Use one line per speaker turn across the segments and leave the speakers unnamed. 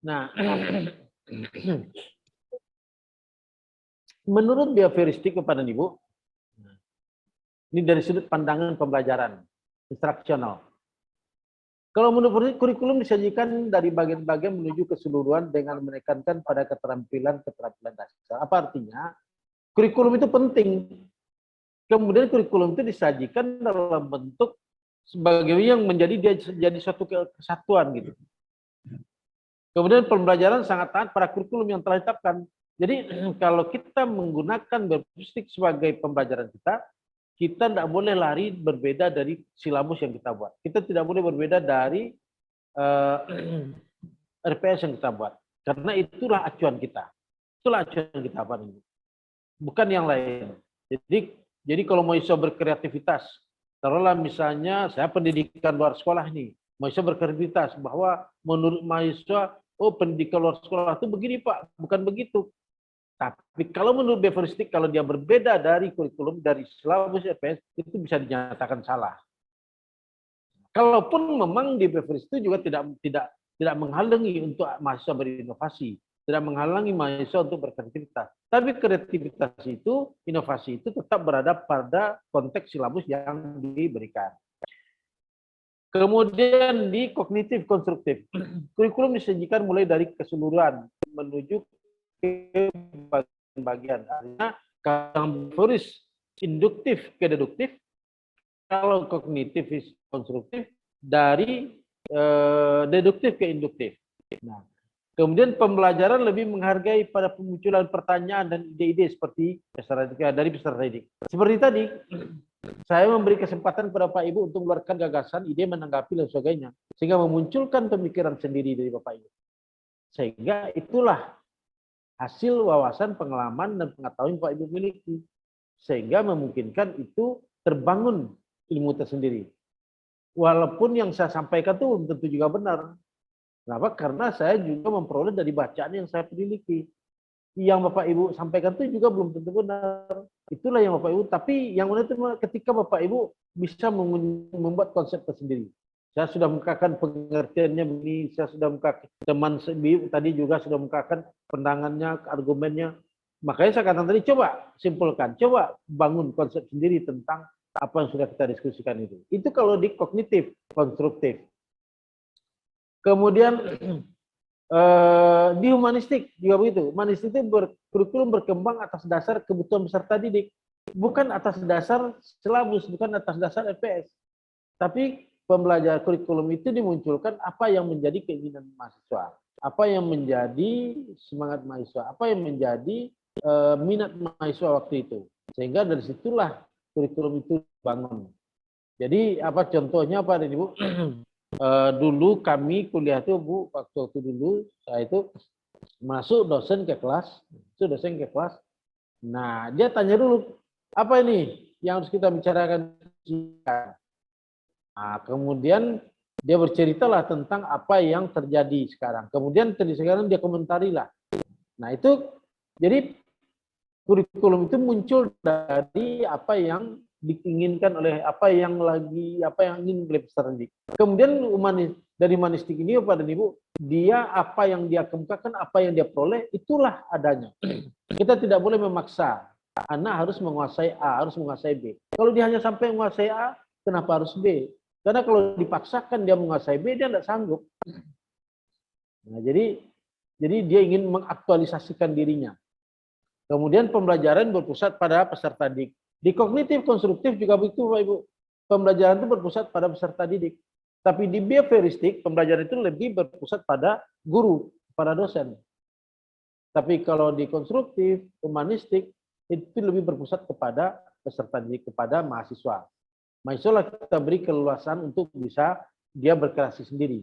Nah, menurut bioveristik kepada Ibu, ini dari sudut pandangan pembelajaran instruksional. Kalau menurut kurikulum disajikan dari bagian-bagian menuju keseluruhan dengan menekankan pada keterampilan dasar. Apa artinya? Kurikulum itu penting. Kemudian kurikulum itu disajikan dalam bentuk sebagai yang menjadi suatu kesatuan gitu. Kemudian pembelajaran sangat taat pada kurikulum yang telah ditetapkan. Jadi kalau kita menggunakan bioveristik sebagai pembelajaran kita tidak boleh lari berbeda dari silabus yang kita buat. Kita tidak boleh berbeda dari RPS yang kita buat. Karena itulah acuan kita. Itulah acuan kita, Pak. Bukan yang lain. Jadi kalau mahasiswa berkreativitas, taruhlah misalnya saya pendidikan luar sekolah nih, mahasiswa berkreativitas bahwa menurut mahasiswa, oh pendidikan luar sekolah itu begini Pak, bukan begitu. Tapi kalau menurut bioveristik, kalau dia berbeda dari kurikulum, dari silabus RPS, itu bisa dinyatakan salah. Kalaupun memang di bioveristik itu juga tidak menghalangi untuk mahasiswa berinovasi, tidak menghalangi mahasiswa untuk berkreativitas. Tapi kreativitas itu, inovasi itu tetap berada pada konteks silabus yang diberikan. Kemudian di kognitif konstruktif, kurikulum disajikan mulai dari keseluruhan menuju ke bagian. Artinya kalau bioveris induktif ke deduktif, kalau kognitif konstruktif dari deduktif ke induktif. Nah, kemudian pembelajaran lebih menghargai pada pemunculan pertanyaan dan ide-ide seperti dari peserta didik. Seperti tadi, saya memberi kesempatan kepada Pak Ibu untuk mengeluarkan gagasan, ide, menanggapi dan sebagainya, sehingga memunculkan pemikiran sendiri dari Bapak Ibu. Sehingga itulah hasil wawasan, pengalaman, dan pengetahuan Pak Ibu miliki. Sehingga memungkinkan itu terbangun ilmu tersendiri. Walaupun yang saya sampaikan itu belum tentu juga benar. Kenapa? Karena saya juga memperoleh dari bacaan yang saya miliki. Yang Bapak Ibu sampaikan itu juga belum tentu benar. Itulah yang Bapak Ibu. Tapi yang benar itu ketika Bapak Ibu bisa membuat konsep tersendiri. Saya sudah mengungkapkan pengertiannya begini, saya sudah mengungkapkan teman tadi juga sudah mengungkapkan pandangannya, argumennya. Makanya saya katakan tadi, coba simpulkan, coba bangun konsep sendiri tentang apa yang sudah kita diskusikan itu. Itu kalau di kognitif, konstruktif. Kemudian di humanistik juga begitu. Humanistik itu kurikulum berkembang atas dasar kebutuhan peserta didik. Bukan atas dasar silabus, bukan atas dasar RPS. Tapi pembelajaran kurikulum itu dimunculkan apa yang menjadi keinginan mahasiswa, apa yang menjadi semangat mahasiswa, apa yang menjadi minat mahasiswa waktu itu. Sehingga dari situlah kurikulum itu dibangun. Jadi apa contohnya Pak dan Ibu? Dulu kami kuliah itu Bu, waktu dulu saya itu masuk dosen ke kelas. Nah dia tanya dulu, apa ini yang harus kita bicarakan? Nah, kemudian dia berceritalah tentang apa yang terjadi sekarang. Kemudian sekarang dia komentarilah. Nah itu jadi kurikulum itu muncul dari apa yang diinginkan oleh apa yang ingin oleh peserta didik. Kemudian dari humanistik ini Bapak dan Ibu, dia apa yang dia kemukakan, apa yang dia peroleh, itulah adanya. Kita tidak boleh memaksa anak harus menguasai A, harus menguasai B. Kalau dia hanya sampai menguasai A, kenapa harus B? Karena kalau dipaksakan dia menguasai B, dia tidak sanggup. Nah, jadi dia ingin mengaktualisasikan dirinya. Kemudian pembelajaran berpusat pada peserta didik. Di kognitif konstruktif juga begitu, Bapak Ibu. Pembelajaran itu berpusat pada peserta didik. Tapi di bioveristik, pembelajaran itu lebih berpusat pada guru, pada dosen. Tapi kalau di konstruktif, humanistik, itu lebih berpusat kepada peserta didik, kepada mahasiswa. Mahasiswa kita beri keleluasan untuk bisa dia berkreasi sendiri.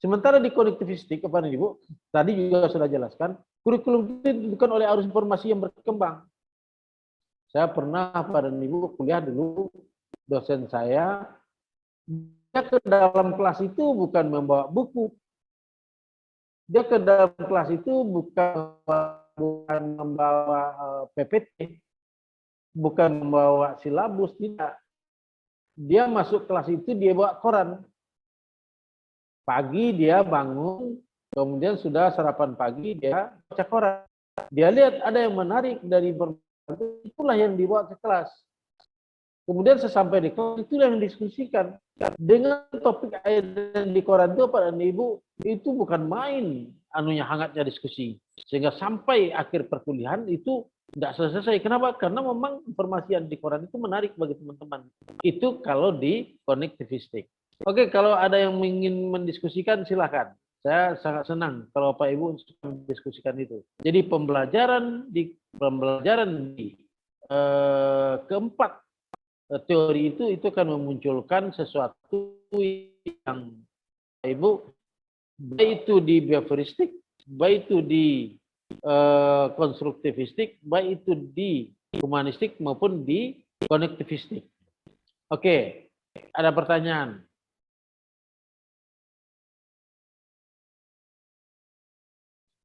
Sementara di konektivistik, Bapak dan Ibu, tadi juga sudah jelaskan, kurikulum itu ditentukan oleh arus informasi yang berkembang. Saya pernah, Bapak dan Ibu, kuliah dulu, dosen saya, dia ke dalam kelas itu bukan membawa buku. Dia ke dalam kelas itu bukan membawa PPT, bukan membawa silabus, tidak. Dia masuk kelas itu dia bawa koran. Pagi dia bangun, Kemudian sudah sarapan pagi, dia baca koran. Dia lihat ada yang menarik dari berbagai, itulah yang dibawa ke kelas. Kemudian sesampai di kelas, itulah yang didiskusikan. Dengan topik ayat yang di koran itu, Pak dan Ibu, itu bukan main anunya hangatnya diskusi. Sehingga sampai akhir perkuliahan itu tidak selesai. Kenapa? Karena memang informasi yang di koran itu menarik bagi teman-teman. Itu kalau di connectivistik. Oke, kalau ada yang ingin mendiskusikan, silakan. Saya sangat senang kalau Pak Ibu mendiskusikan itu. Jadi pembelajaran di keempat teori itu akan memunculkan sesuatu yang Ibu, baik itu di behavioristik, baik itu di konstruktivistik, baik itu di humanistik maupun di konektivistik. Oke, ada pertanyaan?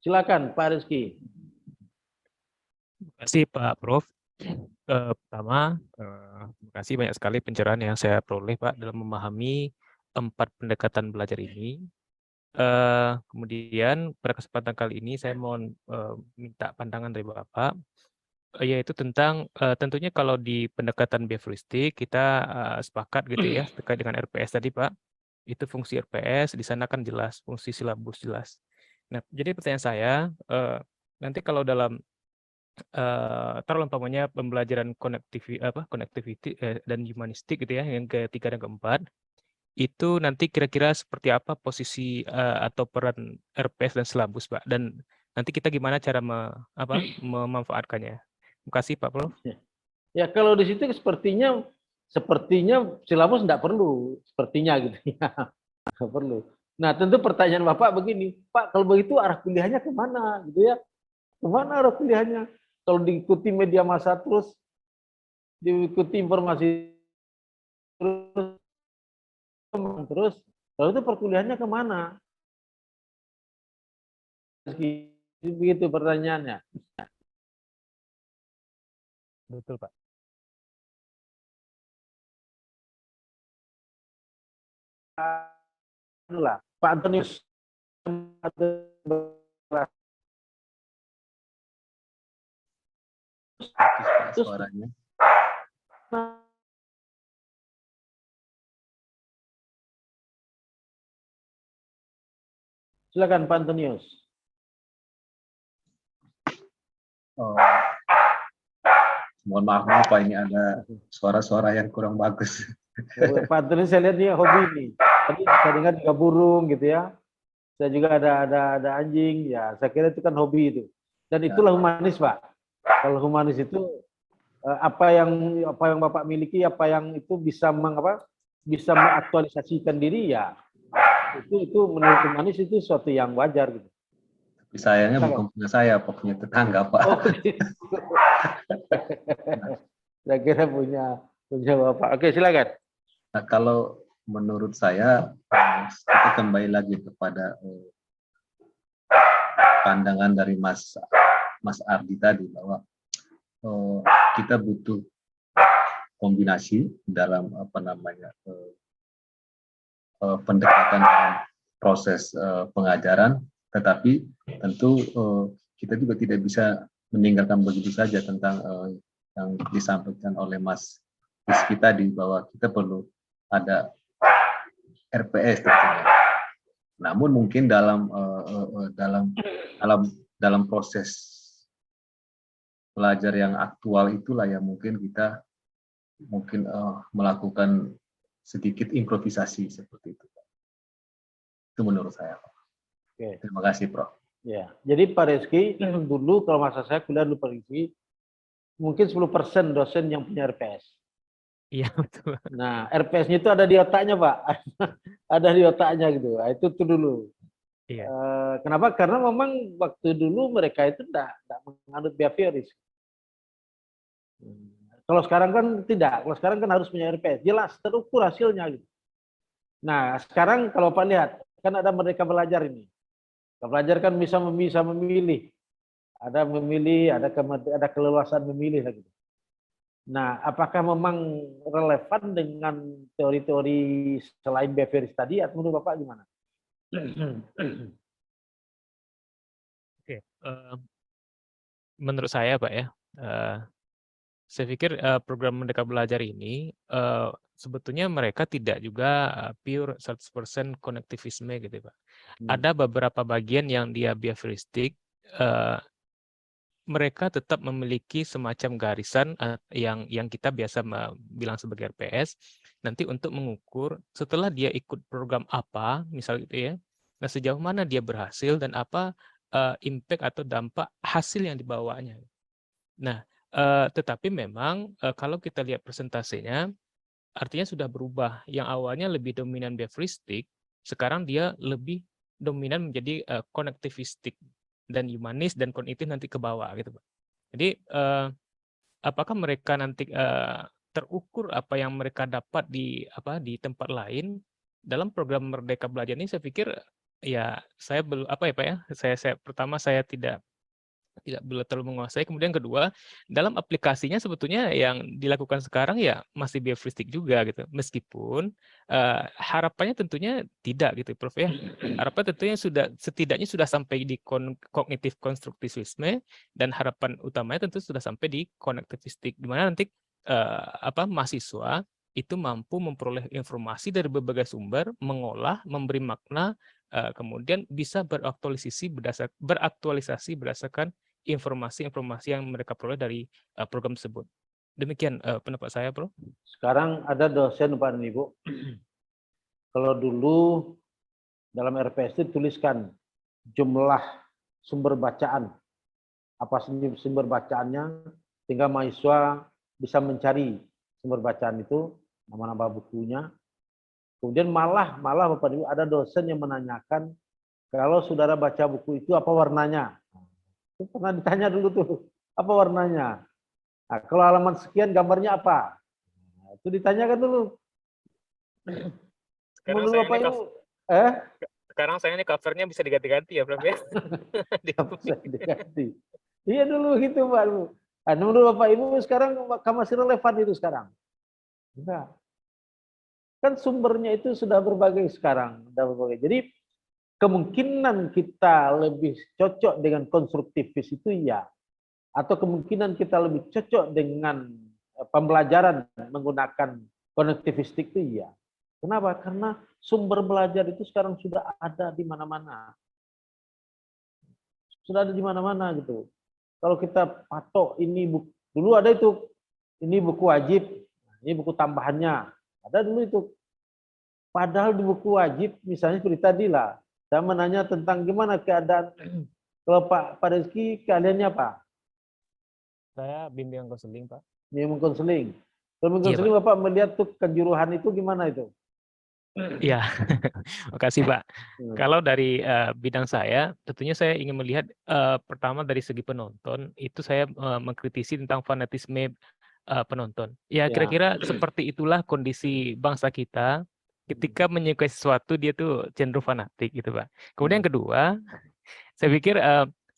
Silakan Pak Rizky.
Terima kasih Pak Prof. Pertama, terima kasih banyak sekali pencerahan yang saya peroleh Pak dalam memahami 4 pendekatan belajar ini. Kemudian pada kesempatan kali ini saya mohon minta pandangan dari Bapak, yaitu tentang tentunya kalau di pendekatan behavioristik kita sepakat gitu ya terkait dengan RPS tadi Pak. Itu fungsi RPS di sana kan jelas, fungsi silabus jelas. Nah, jadi pertanyaan saya, nanti kalau dalam taruhlah umpamanya pembelajaran connectivity dan humanistik gitu ya, yang ketiga dan keempat, itu nanti kira-kira seperti apa posisi atau peran RPS dan silabus, Pak? Dan nanti kita gimana cara memanfaatkannya? Terima kasih, Pak Prof.
Ya kalau di situ sepertinya silabus tidak perlu, sepertinya gitu ya, nggak perlu. Nah tentu pertanyaan Bapak begini, Pak kalau begitu arah kuliahnya kemana gitu ya? Kemana arah kuliahnya? Kalau diikuti media massa terus, diikuti informasi terus, lalu itu perkuliahannya kemana? Begitu pertanyaannya.
Betul, Pak.
Itulah Pak Antonius.
Suaranya.
Silakan Pak Antonius.
Oh. Mohon maaf Pak, ini ada suara-suara yang kurang bagus.
Pak Antonius saya lihat dia hobi nih. Tadi saya dengar juga burung gitu ya. Saya juga ada anjing ya. Saya kira itu kan hobi itu. Dan itulah humanis Pak. Kalau humanis itu apa yang Bapak miliki, apa yang itu bisa mengaktualisasikan diri ya. Itu menurut humanis itu sesuatu yang wajar gitu.
Tapi sayangnya bukan punya saya, punya tetangga Pak.
Oh, gitu. Saya kira punya Bapak. Oke, silakan.
Nah, kalau menurut saya kita kembali lagi kepada pandangan dari Mas Ardi tadi bahwa kita butuh kombinasi dalam pendekatan proses pengajaran, tetapi tentu kita juga tidak bisa meninggalkan begitu saja tentang yang disampaikan oleh Mas Rizky tadi bahwa kita perlu ada RPS tentunya. Namun mungkin dalam proses belajar yang aktual itulah yang mungkin kita melakukan sedikit improvisasi seperti itu. Itu menurut saya. Oke. Terima kasih, Prof.
Ya, jadi Pak Rizky dulu kalau masa saya kuliah dulu Pak Rizky, mungkin 10% dosen yang punya RPS.
Iya, betul.
Nah, RPS-nya itu ada di otaknya, Pak. Ada di otaknya gitu. Nah, itu dulu.
Iya.
Kenapa? Karena memang waktu dulu mereka itu tidak menganut behavioris. Kalau sekarang kan tidak. Kalau sekarang kan harus punya RPS. Jelas, terukur hasilnya. Gitu. Nah, sekarang kalau Pak lihat, kan ada Merdeka Belajar ini. Pelajar kan bisa memilih. Ada memilih, ada keleluasaan memilih lagi. Nah, apakah memang relevan dengan teori-teori selain behavioris tadi, atau menurut Bapak gimana?
menurut saya Pak ya, saya pikir program Merdeka Belajar ini sebetulnya mereka tidak juga pure 100% konektivisme gitu Pak. Ada beberapa bagian yang dia behavioristik, mereka tetap memiliki semacam garisan yang kita biasa bilang sebagai RPS, nanti untuk mengukur setelah dia ikut program apa, misal gitu ya, nah sejauh mana dia berhasil dan apa impact atau dampak hasil yang dibawanya. Nah, tetapi memang kalau kita lihat persentasenya, artinya sudah berubah. Yang awalnya lebih dominan behavioristik, sekarang dia lebih dominan menjadi konektivistik dan humanis dan kognitif nanti ke bawah gitu, Pak. Jadi apakah mereka nanti terukur apa yang mereka dapat di tempat lain dalam program Merdeka Belajar ini? Saya pikir ya saya belum apa ya Pak ya. Saya tidak terlalu menguasai. Kemudian kedua, dalam aplikasinya sebetulnya yang dilakukan sekarang ya masih behavioristik juga gitu. Meskipun harapannya tentunya tidak gitu Prof ya. Harapan tentunya setidaknya sudah sampai di kognitif konstruktivisme, dan harapan utamanya tentu sudah sampai di konektivistik, di mana nanti mahasiswa itu mampu memperoleh informasi dari berbagai sumber, mengolah, memberi makna, kemudian bisa beraktualisasi berdasarkan informasi-informasi yang mereka peroleh dari program tersebut. Demikian pendapat saya, Bro.
Sekarang ada dosen, Pak dan Ibu. Kalau dulu dalam RPS itu tuliskan jumlah sumber bacaan. Apa sumber bacaannya, sehingga mahasiswa bisa mencari sumber bacaan itu, nama-nama bukunya. Kemudian malah Bapak Ibu ada dosen yang menanyakan, kalau saudara baca buku itu apa warnanya? Itu pernah ditanya dulu tuh, apa warnanya? Nah, kalau halaman sekian gambarnya apa? Nah, itu ditanyakan dulu.
Sekarang sayangnya covernya bisa diganti-ganti ya, Prof ya.
Bisa diganti. Iya dulu gitu, Pak. Nah, menurut Bapak Ibu sekarang masih relevan itu sekarang? Enggak. Kan sumbernya itu sudah berbagai sekarang, sudah berbagai. Jadi kemungkinan kita lebih cocok dengan konstruktivis itu ya, atau kemungkinan kita lebih cocok dengan pembelajaran menggunakan konektivistik itu ya. Kenapa? Karena sumber belajar itu sekarang sudah ada di mana-mana. Sudah ada di mana-mana gitu. Kalau kita patok ini buku, dulu ada itu, ini buku wajib, ini buku tambahannya. Ada dulu itu. Padahal di buku wajib, misalnya seperti tadi lah, saya menanya tentang gimana keadaan, kalau Pak Rizky keadaannya apa?
Saya bimbingan konseling, Pak.
Bimbingan konseling. Kalau konseling
Pak.
Bapak melihat tuh kejuruhan itu gimana itu?
Iya, makasih Pak. Kalau dari bidang saya, tentunya saya ingin melihat pertama dari segi penonton, itu saya mengkritisi tentang fanatisme penonton. Ya kira-kira seperti itulah kondisi bangsa kita. Ketika menyukai sesuatu dia tuh cenderung fanatik gitu Pak. Kemudian kedua, saya pikir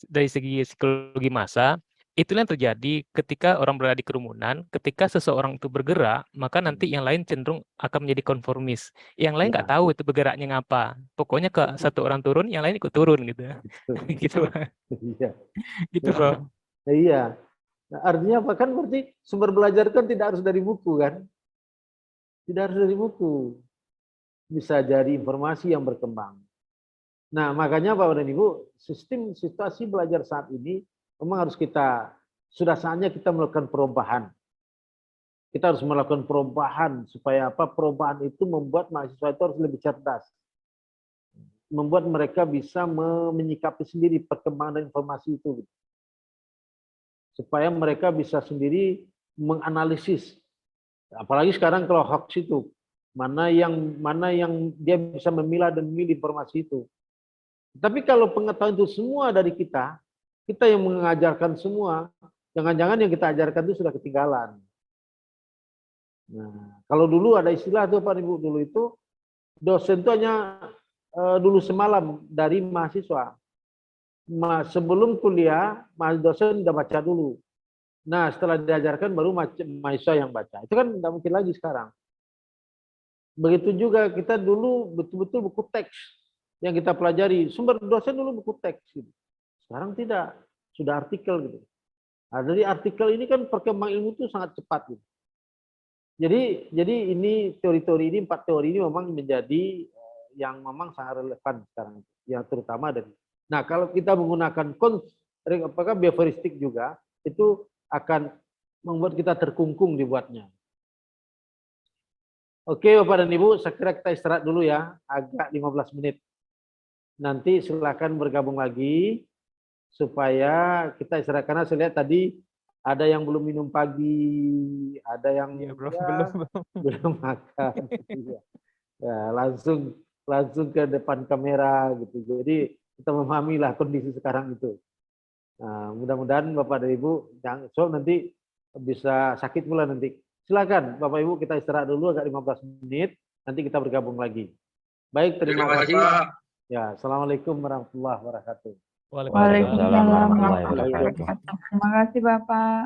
dari segi psikologi massa, itulah yang terjadi ketika orang berada di kerumunan, ketika seseorang itu bergerak, maka nanti yang lain cenderung akan menjadi konformis. Yang lain nggak tahu itu bergeraknya ngapa. Pokoknya ke satu orang turun, yang lain ikut turun gitu. Gitu Pak.
Iya.
Gitu Pak.
Iya. Nah, artinya apa kan berarti sumber belajar kan tidak harus dari buku kan? Tidak harus dari buku. Bisa dari informasi yang berkembang. Nah, makanya Bapak dan Ibu, sistem situasi belajar saat ini memang harus sudah saatnya kita melakukan perubahan. Kita harus melakukan perubahan supaya apa? Perubahan itu membuat mahasiswa itu harus lebih cerdas. Membuat mereka bisa menyikapi sendiri perkembangan informasi itu. Supaya mereka bisa sendiri menganalisis. Apalagi sekarang kalau hoax itu, mana yang dia bisa memilah dan memilih informasi itu. Tapi kalau pengetahuan itu semua dari kita yang mengajarkan semua, jangan-jangan yang kita ajarkan itu sudah ketinggalan. Nah, kalau dulu ada istilah tuh Pak Ibu, dulu itu dosen itu hanya dulu semalam dari mahasiswa. Sebelum kuliah, dosen udah baca dulu. Nah, setelah diajarkan baru mahasiswa yang baca. Itu kan tidak mungkin lagi sekarang. Begitu juga kita dulu betul-betul buku teks yang kita pelajari. Sumber dosen dulu buku teks. Gitu. Sekarang tidak, sudah artikel gitu. Nah, dari artikel ini kan perkembangan ilmu itu sangat cepat gitu. Jadi ini teori-teori ini, 4 teori ini memang menjadi yang memang sangat relevan sekarang, yang terutama dari. Nah, kalau kita menggunakan apakah behavioristik juga itu akan membuat kita terkungkung dibuatnya. Oke, Bapak dan Ibu, saya kira kita istirahat dulu ya, agak 15 menit. Nanti silakan bergabung lagi supaya kita istirahat, karena saya lihat tadi ada yang belum minum pagi, ada yang belum makan. Ya, langsung ke depan kamera gitu. Jadi kita memahamilah kondisi sekarang itu. Nah, mudah-mudahan Bapak dan Ibu nanti bisa sakit pula nanti. Silakan Bapak Ibu, kita istirahat dulu agak 15 menit, nanti kita bergabung lagi. Baik, terima kasih. Ya, Assalamualaikum warahmatullahi wabarakatuh.
Waalaikumsalam warahmatullahi wabarakatuh. Terima kasih Bapak.